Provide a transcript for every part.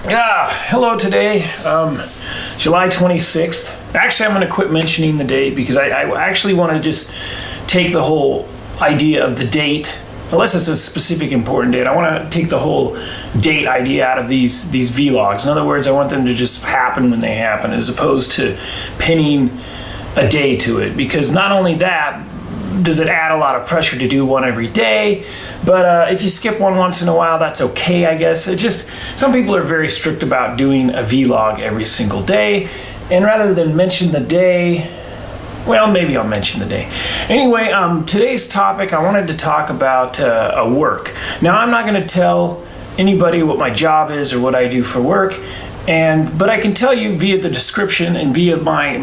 Yeah, hello today, July 26th. Actually, I'm going to quit mentioning the date because I actually want to just take the whole idea of the date, unless it's a specific important date. I want to take the whole date idea out of these vlogs. In other words, I want them to just happen when they happen, as opposed to pinning a day to it. Because not only that, does it add a lot of pressure to do one every day, but if you skip one once in a while, that's okay, I guess. It just, some people are very strict about doing a vlog every single day, and rather than mention the day, well, maybe I'll mention the day. Anyway, today's topic, I wanted to talk about work. Now, I'm not going to tell anybody what my job is or what I do for work, but I can tell you via the description and via my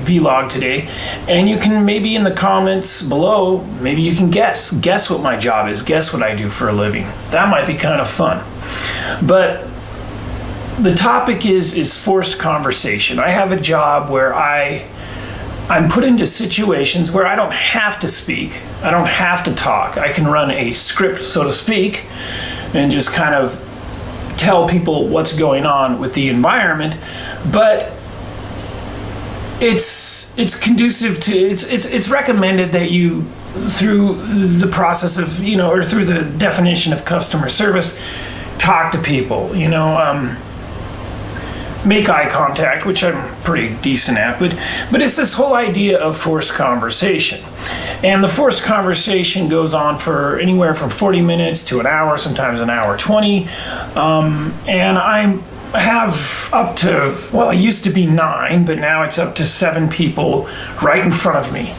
vlog today, and you can maybe in the comments below, maybe you can guess what my job is, guess what I do for a living. That might be kind of fun. But the topic is forced conversation. I have a job where I'm put into situations where I don't have to speak. I don't have to talk. I can run a script, so to speak, and just kind of tell people what's going on with the environment, but it's conducive to, it's recommended that you, through the process of, or through the definition of customer service, talk to people, make eye contact, which I'm pretty decent at, but it's this whole idea of forced conversation. And the forced conversation goes on for anywhere from 40 minutes to an hour, sometimes an hour 20. And I have up to, well, it used to be 9, but now it's up to 7 people right in front of me.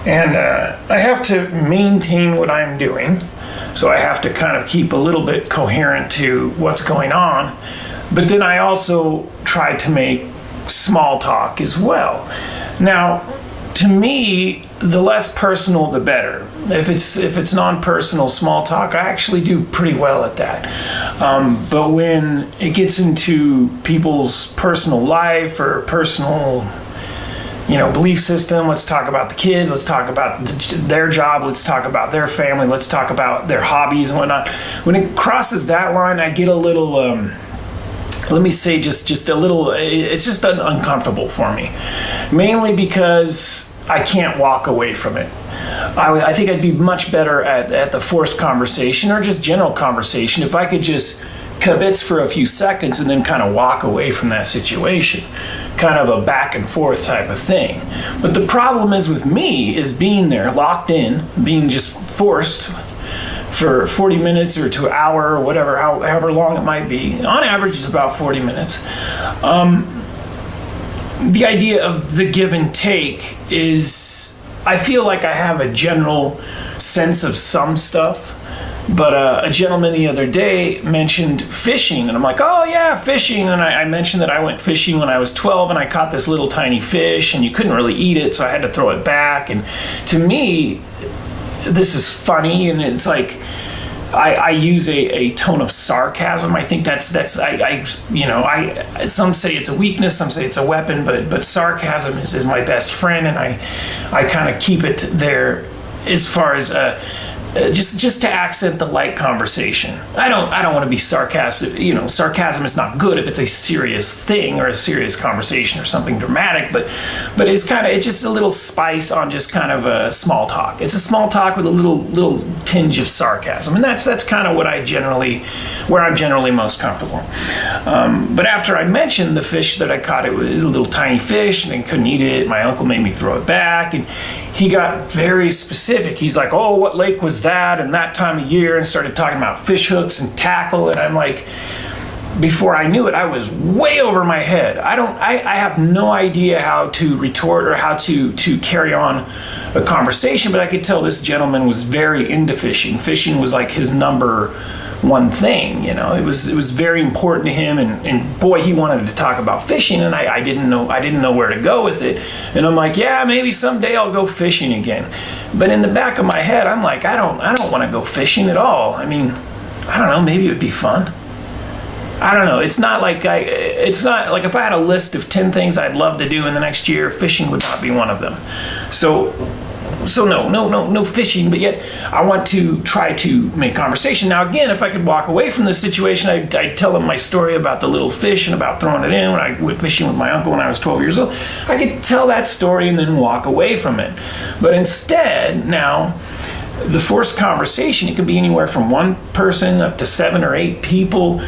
And I have to maintain what I'm doing. So I have to kind of keep a little bit coherent to what's going on. But then I also try to make small talk as well. Now, to me, the less personal, the better. If it's non-personal small talk, I actually do pretty well at that. But when it gets into people's personal life or personal, belief system, let's talk about the kids, let's talk about their job, let's talk about their family, let's talk about their hobbies and whatnot. When it crosses that line, I get a little, let me say just a little, it's just uncomfortable for me. Mainly because I can't walk away from it. I think I'd be much better at the forced conversation or just general conversation if I could just kibitz for a few seconds and then kind of walk away from that situation. Kind of a back and forth type of thing. But the problem is with me is being there, locked in, being just forced for 40 minutes or to an hour or whatever, however long it might be. On average, it's about 40 minutes. The idea of the give and take is, I feel like I have a general sense of some stuff, but a gentleman the other day mentioned fishing, and I'm like, oh yeah, fishing, and I mentioned that I went fishing when I was 12 and I caught this little tiny fish and you couldn't really eat it, so I had to throw it back. And to me, this is funny, and it's like I use a tone of sarcasm. I think that's some say it's a weakness, some say it's a weapon, but sarcasm is my best friend, and I kind of keep it there as far as just to accent the light conversation. I don't want to be sarcastic. Sarcasm is not good if it's a serious thing or a serious conversation or something dramatic, but it's just a little spice on just kind of a small talk. It's a small talk with a little tinge of sarcasm, and that's kind of where I'm generally most comfortable. But after I mentioned the fish that I caught, it was a little tiny fish and I couldn't eat it. My uncle made me throw it back, and he got very specific. He's like, oh, what lake was that and that time of year, and started talking about fish hooks and tackle, and I'm like, before I knew it, I was way over my head. I have no idea how to retort or how to carry on a conversation, but I could tell this gentleman was very into fishing. Fishing was like his number one thing, it was very important to him, and boy, he wanted to talk about fishing, and I didn't know where to go with it. And I'm like, yeah, maybe someday I'll go fishing again. But in the back of my head, I'm like, I don't want to go fishing at all. I mean, I don't know, maybe it would be fun. I don't know. It's not like if I had a list of 10 things I'd love to do in the next year, fishing would not be one of them. So So no fishing, but yet I want to try to make conversation. Now again, if I could walk away from this situation, I'd tell them my story about the little fish and about throwing it in when I went fishing with my uncle when I was 12 years old. I could tell that story and then walk away from it. But instead, now, the forced conversation, it could be anywhere from one person up to 7 or 8 people.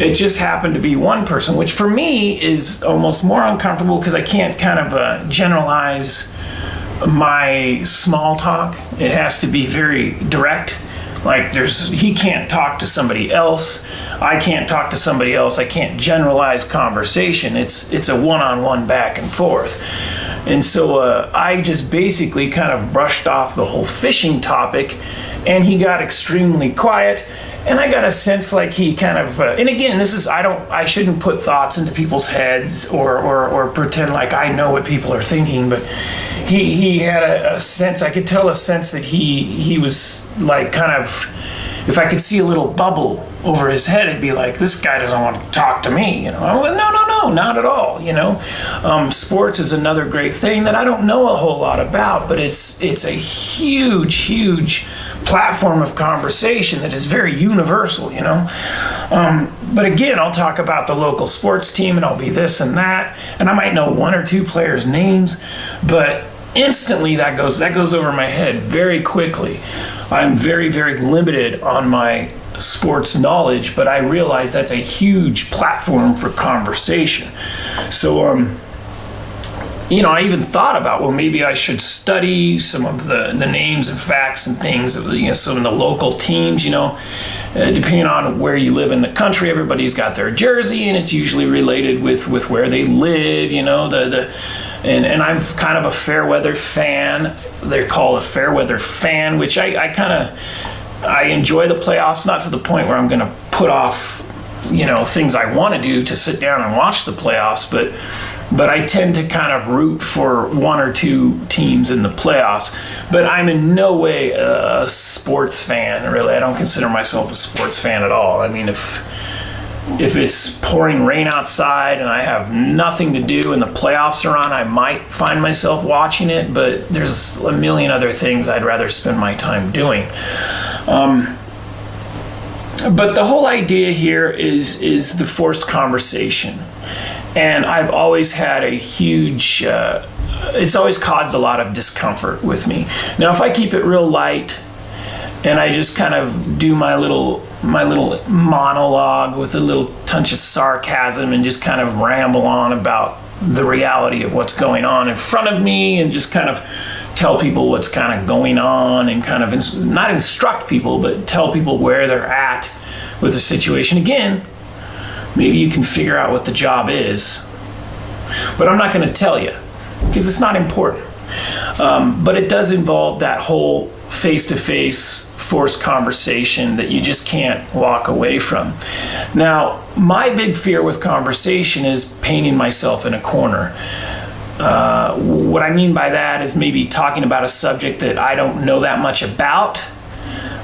It just happened to be one person, which for me is almost more uncomfortable because I can't kind of generalize my small talk. It has to be very direct. Like he can't talk to somebody else. I can't talk to somebody else. I can't generalize conversation. It's a one-on-one back and forth. And so I just basically kind of brushed off the whole fishing topic, and he got extremely quiet. And I got a sense like he kind of, and again, I shouldn't put thoughts into people's heads or pretend like I know what people are thinking, but he had a sense, I could tell a sense that he was like kind of, if I could see a little bubble over his head, it'd be like, this guy doesn't want to talk to me, I went, no, not at all, Sports is another great thing that I don't know a whole lot about, but it's a huge platform of conversation that is very universal, But again, I'll talk about the local sports team and I'll be this and that, and I might know 1 or 2 players' names, but instantly that goes over my head very quickly. I'm very, very limited on my sports knowledge, but I realize that's a huge platform for conversation. So, I even thought about, well, maybe I should study some of the names and facts and things of, some of the local teams, depending on where you live in the country, everybody's got their jersey and it's usually related with where they live, and I'm kind of a fair weather fan. They're called a fair weather fan, which I enjoy the playoffs, not to the point where I'm going to put off, things I want to do to sit down and watch the playoffs, but I tend to kind of root for 1 or 2 teams in the playoffs. But I'm in no way a sports fan, really. I don't consider myself a sports fan at all. I mean, if it's pouring rain outside and I have nothing to do and the playoffs are on, I might find myself watching it, but there's a million other things I'd rather spend my time doing. But the whole idea here is the forced conversation. And I've always had a huge, it's always caused a lot of discomfort with me. Now, if I keep it real light and I just kind of do my little monologue with a little touch of sarcasm and just kind of ramble on about the reality of what's going on in front of me and just kind of tell people what's kind of going on and kind of not instruct people, but tell people where they're at with the situation. Again, maybe you can figure out what the job is, but I'm not going to tell you because it's not important. But it does involve that whole face-to-face forced conversation that you just can't walk away from. Now, my big fear with conversation is painting myself in a corner. What I mean by that is maybe talking about a subject that I don't know that much about,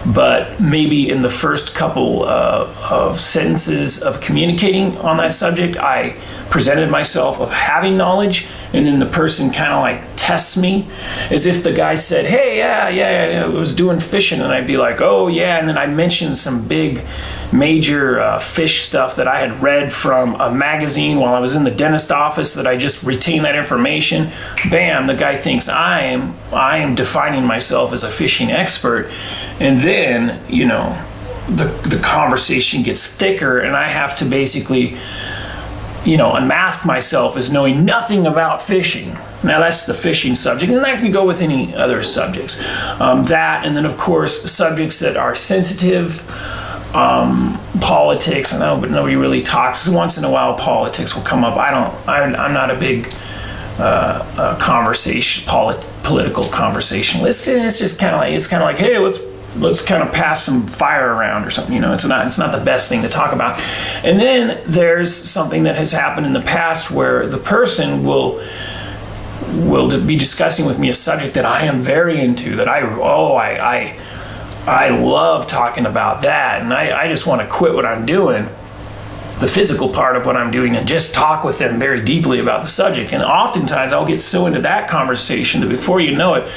but maybe in the first couple of sentences of communicating on that subject, I presented myself of having knowledge, and then the person kind of like tests me as if the guy said, hey, yeah, I was doing fishing, and I'd be like, oh yeah, and then I mentioned some big major fish stuff that I had read from a magazine while I was in the dentist office that I just retained that information. Bam, the guy thinks I am defining myself as a fishing expert, and then the conversation gets thicker and I have to basically unmask myself as knowing nothing about fishing. Now that's the fishing subject, and that can go with any other subjects. That, and then of course subjects that are sensitive, politics. I know, but nobody really talks. Once in a while, politics will come up. I'm not a big political conversationalist, and it's just kind of like, hey, let's kind of pass some fire around or something. It's not the best thing to talk about. And then there's something that has happened in the past where the person will be discussing with me a subject that I am very into, that I love talking about that, and I just want to quit what I'm doing. the physical part of what I'm doing and just talk with them very deeply about the subject. And oftentimes I'll get so into that conversation that before you know it,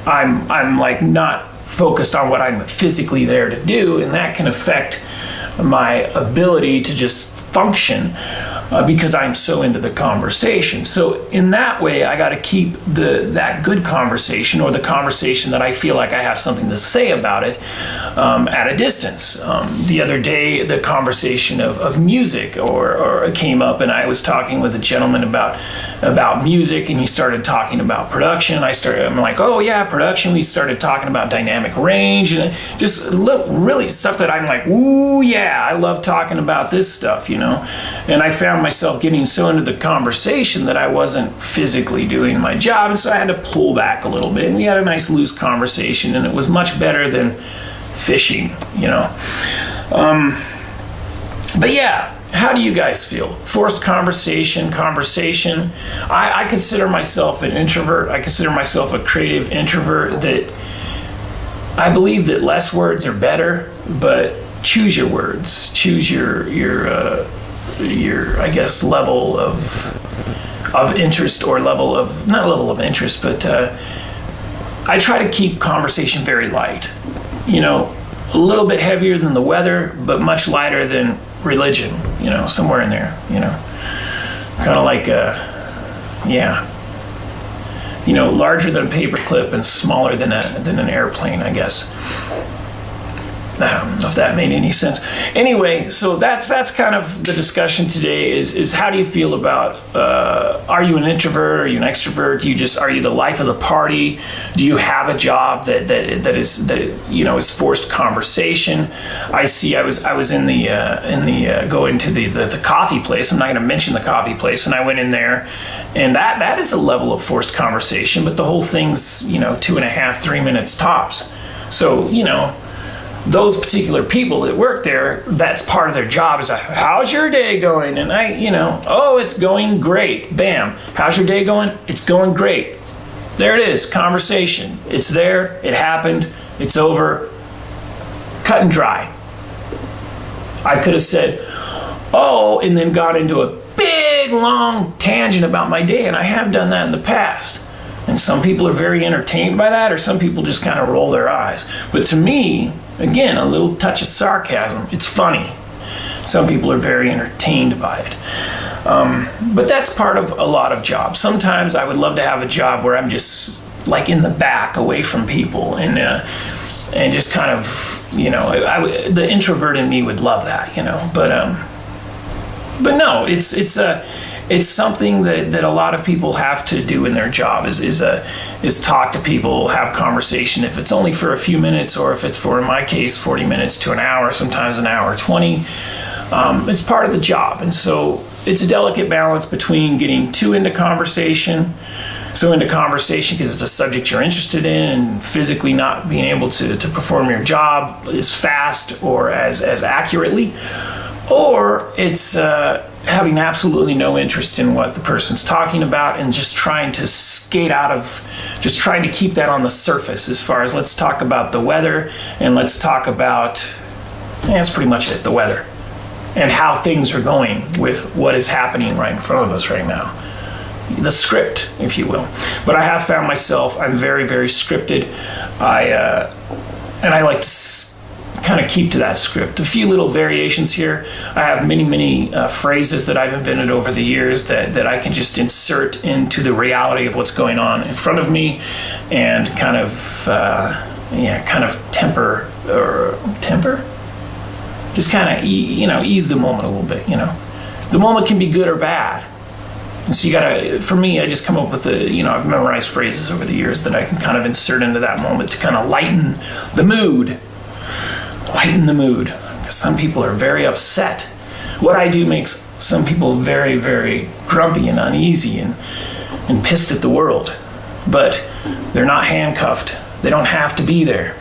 I'm like not focused on what I'm physically there to do, and that can affect my ability to just function because I'm so into the conversation. So in that way, I got to keep that good conversation, or the conversation that I feel like I have something to say about it, at a distance. The other day, the conversation of music or came up, and I was talking with a gentleman about music, and he started talking about production. I'm like, oh yeah, production. We started talking about dynamic range and just really stuff that I'm like, ooh yeah, I love talking about this stuff, you know. And I found myself getting so into the conversation that I wasn't physically doing my job, and so I had to pull back a little bit. And we had a nice loose conversation, and it was much better than fishing, you know. But yeah, how do you guys feel? Forced conversation. I consider myself an introvert. I consider myself a creative introvert. That I believe that less words are better, but choose your words. Choose your I guess level of interest, or level of interest, but I try to keep conversation very light. You know, a little bit heavier than the weather, but much lighter than religion. You know, somewhere in there. You know, kind of like yeah. You know, larger than a paperclip and smaller than an airplane, I guess. I don't know if that made any sense. Anyway, so that's kind of the discussion today is how do you feel about, are you an introvert? Are you an extrovert? Are you the life of the party? Do you have a job that is forced conversation? I was in the going to the coffee place. I'm not going to mention the coffee place, and I went in there, and that is a level of forced conversation, but the whole thing's 2.5, 3 minutes tops. So, those particular people that work there, that's part of their job is, how's your day going? And oh, it's going great. Bam. How's your day going? It's going great. There it is, conversation. It's there, it happened, it's over. Cut and dry. I could have said, oh, and then got into a big, long tangent about my day, and I have done that in the past. And some people are very entertained by that, or some people just kind of roll their eyes. But to me, again, a little touch of sarcasm. It's funny. Some people are very entertained by it. But that's part of a lot of jobs. Sometimes I would love to have a job where I'm just like in the back, away from people, and just kind of, the introvert in me would love that, But no, it's something that a lot of people have to do in their job is talk to people, have conversation. If it's only for a few minutes, or if it's for, in my case, 40 minutes to an hour, sometimes an hour 20, it's part of the job. And so it's a delicate balance between getting too into conversation, because it's a subject you're interested in, and physically not being able to perform your job as fast or as accurately, or it's having absolutely no interest in what the person's talking about, and just trying to just trying to keep that on the surface, as far as, let's talk about the weather, and let's talk about, that's pretty much it, the weather, and how things are going with what is happening right in front of us right now. The script, if you will. But I have found myself, I'm very, very scripted. And I like to kind of keep to that script. A few little variations here. I have many, many phrases that I've invented over the years that I can just insert into the reality of what's going on in front of me, and kind of temper, just kind of ease the moment a little bit. The moment can be good or bad. And so for me, I just come up with I've memorized phrases over the years that I can kind of insert into that moment to kind of lighten the mood. Some people are very upset. What I do makes some people very, very grumpy and uneasy and pissed at the world. But they're not handcuffed. They don't have to be there.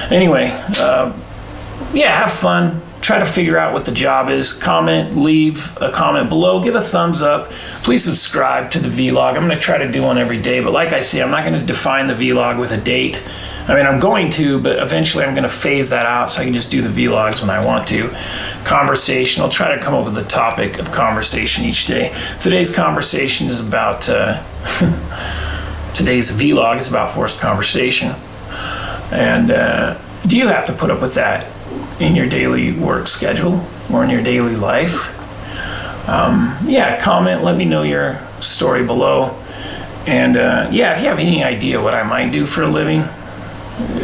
Anyway, have fun. try to figure out what the job is. Comment, leave a comment below, give a thumbs up. Please subscribe to the vlog. I'm going to try to do one every day, but like I say, I'm not going to define the vlog with a date. I mean, I'm going to, but eventually I'm going to phase that out so I can just do the vlogs when I want to. Conversation, I'll try to come up with a topic of conversation each day. Today's conversation is about, today's vlog is about forced conversation. And do you have to put up with that in your daily work schedule or in your daily life? Yeah, comment, let me know your story below. And yeah, if you have any idea what I might do for a living,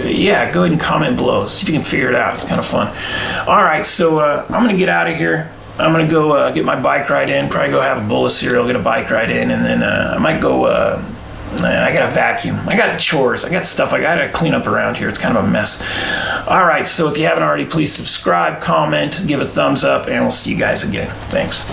yeah, go ahead and comment below. See if you can figure it out. It's kind of fun. All right, so I'm going to get out of here. I'm going to go get my bike ride in, probably go have a bowl of cereal, get a bike ride in, and then I might go, I got to vacuum. I got chores. I got stuff I got to clean up around here. It's kind of a mess. All right, so if you haven't already, please subscribe, comment, give a thumbs up, and we'll see you guys again. Thanks.